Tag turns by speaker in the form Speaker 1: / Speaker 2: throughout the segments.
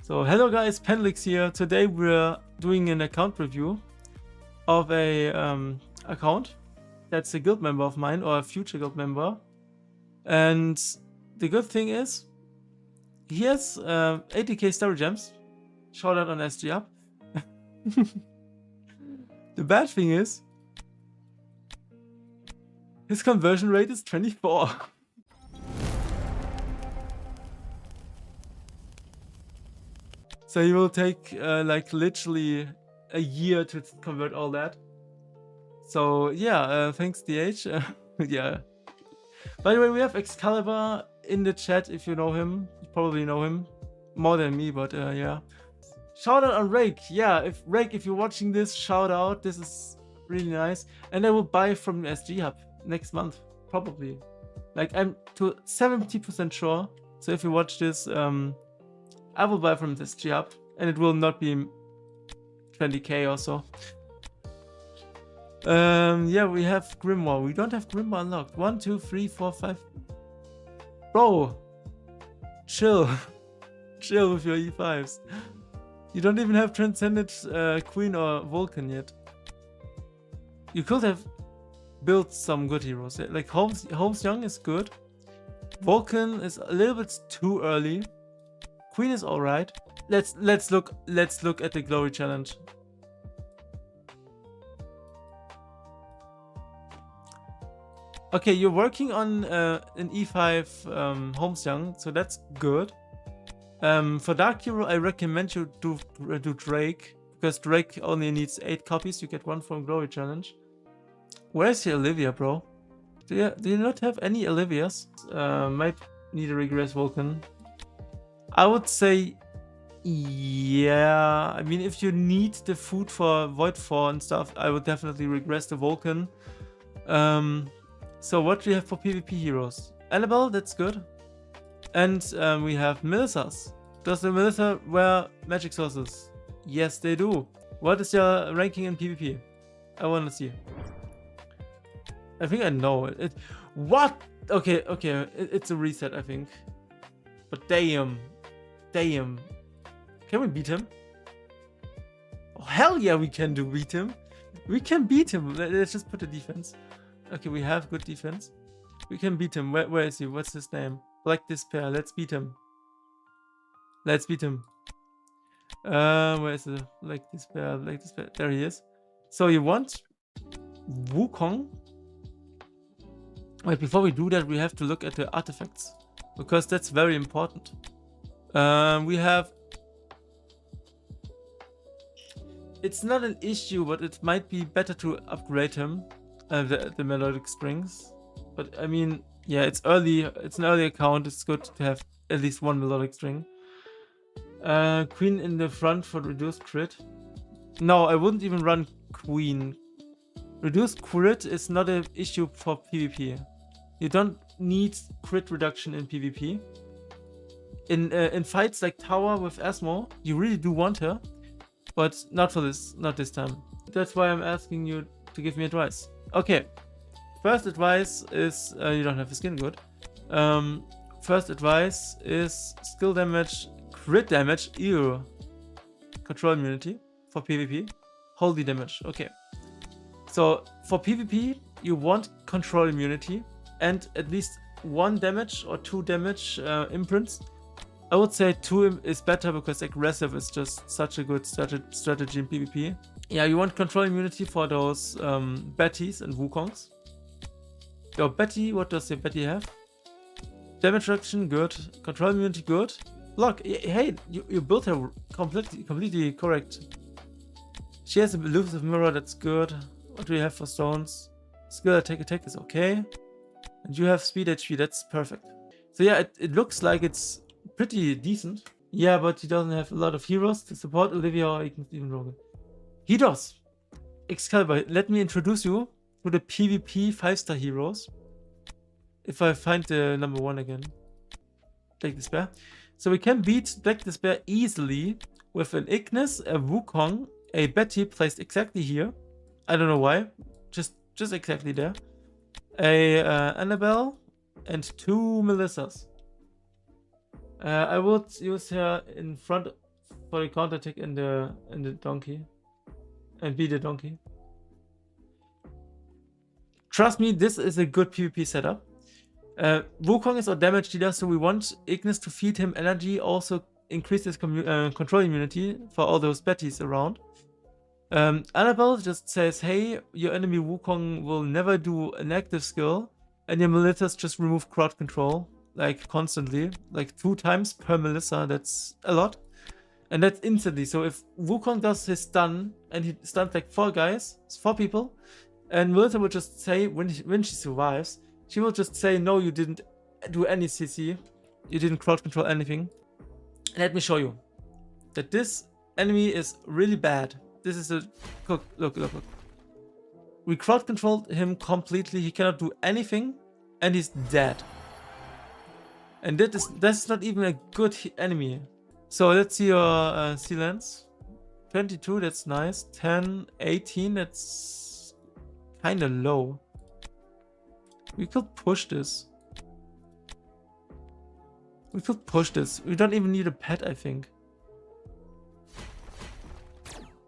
Speaker 1: So hello guys, Pendlix here. Today we're doing an account review of a account that's a guild member of mine or a future guild member. And the good thing is he has 80k story gems. Shout out on SG up. The bad thing is his conversion rate is 24. So he will take like literally a year to convert all that. So yeah, thanks DH. Yeah. By the way, we have Excalibur in the chat if you know him. You probably know him more than me, but yeah. Shout out on Rake. Yeah, if you're watching this, shout out. This is really nice. And I will buy from SG Hub next month, probably. Like I'm to 70% sure. So if you watch this, I will buy from this SG Hub, and it will not be 20k or so. Yeah, we have Grimoire. We don't have Grimoire unlocked. 1, 2, 3, 4, 5. Bro, chill. Chill with your E5s. You don't even have Transcendence, Queen or Vulcan yet. You could have built some good heroes. Like Holmes Young is good. Vulcan is a little bit too early. Queen is alright. Let's look at the glory challenge. Okay, you're working on an E5 Holmes Young, so that's good. For Dark Hero, I recommend you do Drake, because Drake only needs 8 copies. You get 1 from Glory Challenge. Where's your Olivia, bro? Do you not have any Olivias? Might need a Regress Vulcan. I would say, yeah. I mean, if you need the food for Void 4 and stuff, I would definitely regress the Vulcan. So what do you have for PvP heroes? Annabelle, that's good. And we have Melissas. Does the Melissa wear magic sources? Yes, they do. What is your ranking in PvP? I want to see. I think I know it. What? Okay. It's a reset, I think. But damn. Can we beat him? Oh, hell yeah, we can beat him. We can beat him. Let's just put the defense. Okay, we have good defense. We can beat him. Where is he? What's his name? Black Despair. Let's beat him. Where is the Black Despair? There he is. So you want Wukong? Wait, before we do that, we have to look at the artifacts, because that's very important. We have... It's not an issue, but it might be better to upgrade him, the Melodic Strings. But I mean, yeah, it's early. It's an early account. It's good to have at least 1 Melodic String. Queen in the front for reduced crit. No, I wouldn't even run Queen. Reduced crit is not an issue for PvP. You don't need crit reduction in PvP. In fights like Tower with Asmo, you really do want her, but not for this, not this time. That's why I'm asking you to give me advice. Okay, first advice is you don't have a skin, good. First advice is skill damage, crit damage, ew. Control immunity for PvP, holy damage. Okay, so for PvP you want control immunity and at least 1 damage or 2 damage imprints. I would say 2 is better, because aggressive is just such a good strategy in PvP. Yeah, you want control immunity for those Bettys and Wukongs. Your Betty, what does your Betty have? Damage reduction, good. Control immunity, good. Look, hey, you built her completely correct. She has a elusive mirror, that's good. What do you have for stones? Skill attack is okay. And you have speed HP, that's perfect. So yeah, it looks like it's pretty decent. Yeah, but he doesn't have a lot of heroes to support Olivia or even Rogan. He does. Excalibur, let me introduce you to the PvP 5-star heroes. If I find the number 1 again. Black Despair. So we can beat Black Despair easily with an Ignis, a Wukong, a Betty placed exactly here. I don't know why. Just exactly there. A Annabelle and 2 Melissas. I would use her in front for the counter attack in the donkey and beat the donkey. Trust me, this is a good PvP setup. Wukong is our damage dealer, so we want Ignis to feed him energy, also increase his control immunity for all those betties around. Annabelle just says, hey, your enemy Wukong will never do an active skill, and your Melissas just remove crowd control, like constantly, like 2 times per Melissa. That's a lot. And that's instantly. So if Wukong does his stun, and he stuns like 4 guys, it's 4 people, and Melissa will just say, when she survives, she will just say, no, you didn't do any CC, you didn't crowd control anything. Let me show you that this enemy is really bad. This is a look. We crowd controlled him completely. He cannot do anything, and he's dead. And that's not even a good enemy. So let's see your C-Lens. 22, that's nice. 10, 18, that's kind of low. We could push this. We could push this. We don't even need a pet, I think.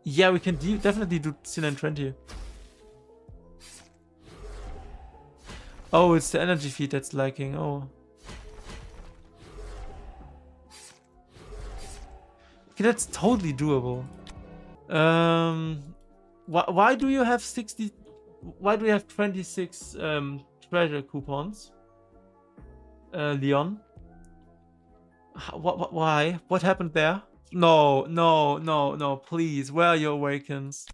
Speaker 1: Yeah, we can definitely do C920. Oh, it's the energy feed that's lacking. Oh. Okay, that's totally doable. Why do you have 60? Why do you have 26 treasure coupons? Leon. Why? What happened there? No, please. Where are your awakens?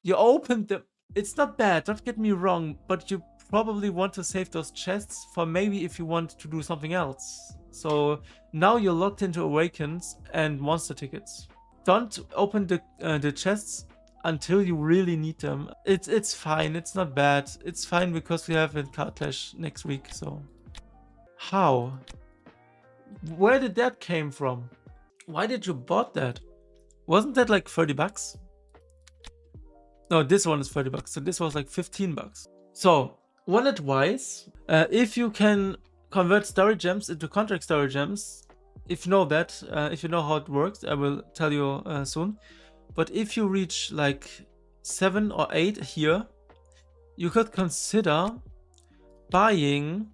Speaker 1: You opened them. It's not bad, don't get me wrong, but you probably want to save those chests for maybe if you want to do something else. So now you're locked into awakens and monster tickets. Don't open the chests until you really need them. It's fine, it's not bad. It's fine because we have a card clash next week, so. How? Where did that came from? Why did you bought that? Wasn't that like 30 bucks? No, this one is 30 bucks. So this was like 15 bucks. So one advice, if you can convert story gems into contract story gems, if you know that, if you know how it works, I will tell you soon. But if you reach like 7 or 8 here, you could consider buying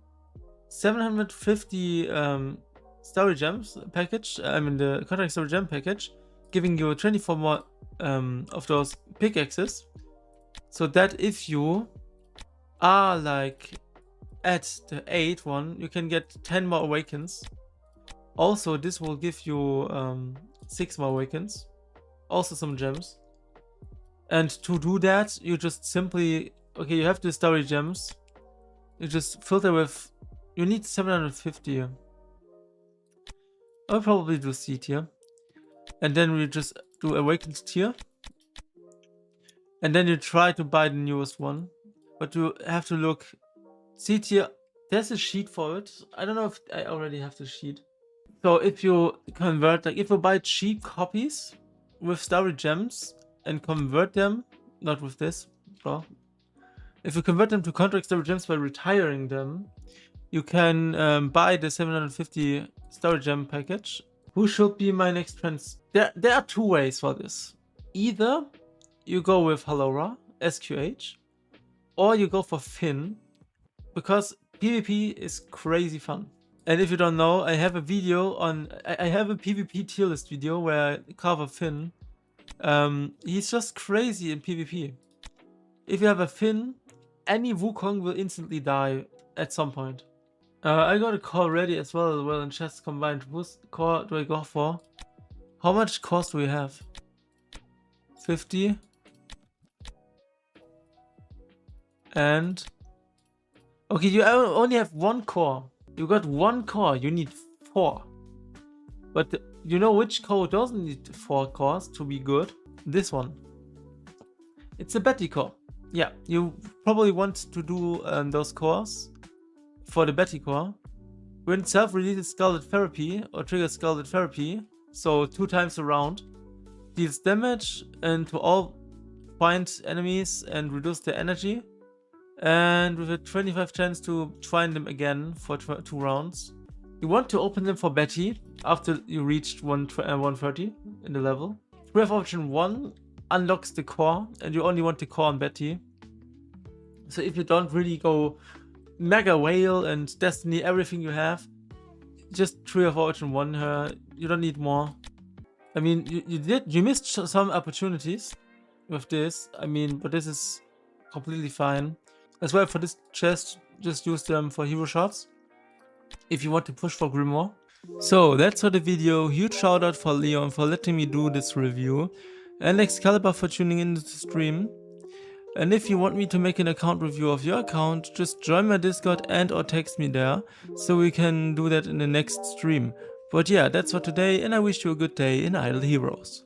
Speaker 1: 750 story gems package, I mean the contract story gem package, giving you 24 more of those pickaxes, so that if you are like at the 8 one, you can get 10 more awakens. Also, this will give you 6 more awakens, also some gems. And to do that, you just simply, okay, you have the story gems, you just filter with, you need 750. I'll probably do C tier. And then we just do Awakened tier. And then you try to buy the newest one. But you have to look. C tier, there's a sheet for it. I don't know if I already have the sheet. So if you convert, like if you buy cheap copies with story gems and convert them, not with this, bro. If you convert them to contract story gems by retiring them, you can buy the 750 story gem package. Who should be my next trends? There are 2 ways for this. Either you go with Halora, SQH, or you go for Finn, because PvP is crazy fun. And if you don't know, I have a video on, I have a PvP tier list video where I cover Finn. He's just crazy in PvP. If you have a Finn, any Wukong will instantly die at some point. I got a core ready as well in chest combined. Whose core do I go for? How much cores do we have? 50. And okay, you only have 1 core. You got 1 core, you need 4. But you know which core doesn't need 4 cores to be good? This one. It's a Betty core. Yeah, you probably want to do those cores for the Betty core. When self-releases Scalded Therapy or triggers Scalded Therapy, so 2 times around, deals damage and to all find enemies and reduce their energy. And with a 25 chance to find them again for 2 rounds. You want to open them for Betty after you reached 130 in the level. We have option 1 unlocks the core, and you only want the core on Betty. So if you don't really go Mega Whale and Destiny everything you have, just 3 of option 1 her. You don't need more. I mean, you missed some opportunities with this. I mean, but this is completely fine. As well, for this chest, just use them for hero shots if you want to push for Grimoire. So that's for the video. Huge shout out for Leon for letting me do this review, and Excalibur for tuning in to the stream. And if you want me to make an account review of your account, just join my Discord and or text me there, so we can do that in the next stream. But yeah, that's for today, and I wish you a good day in Idle Heroes.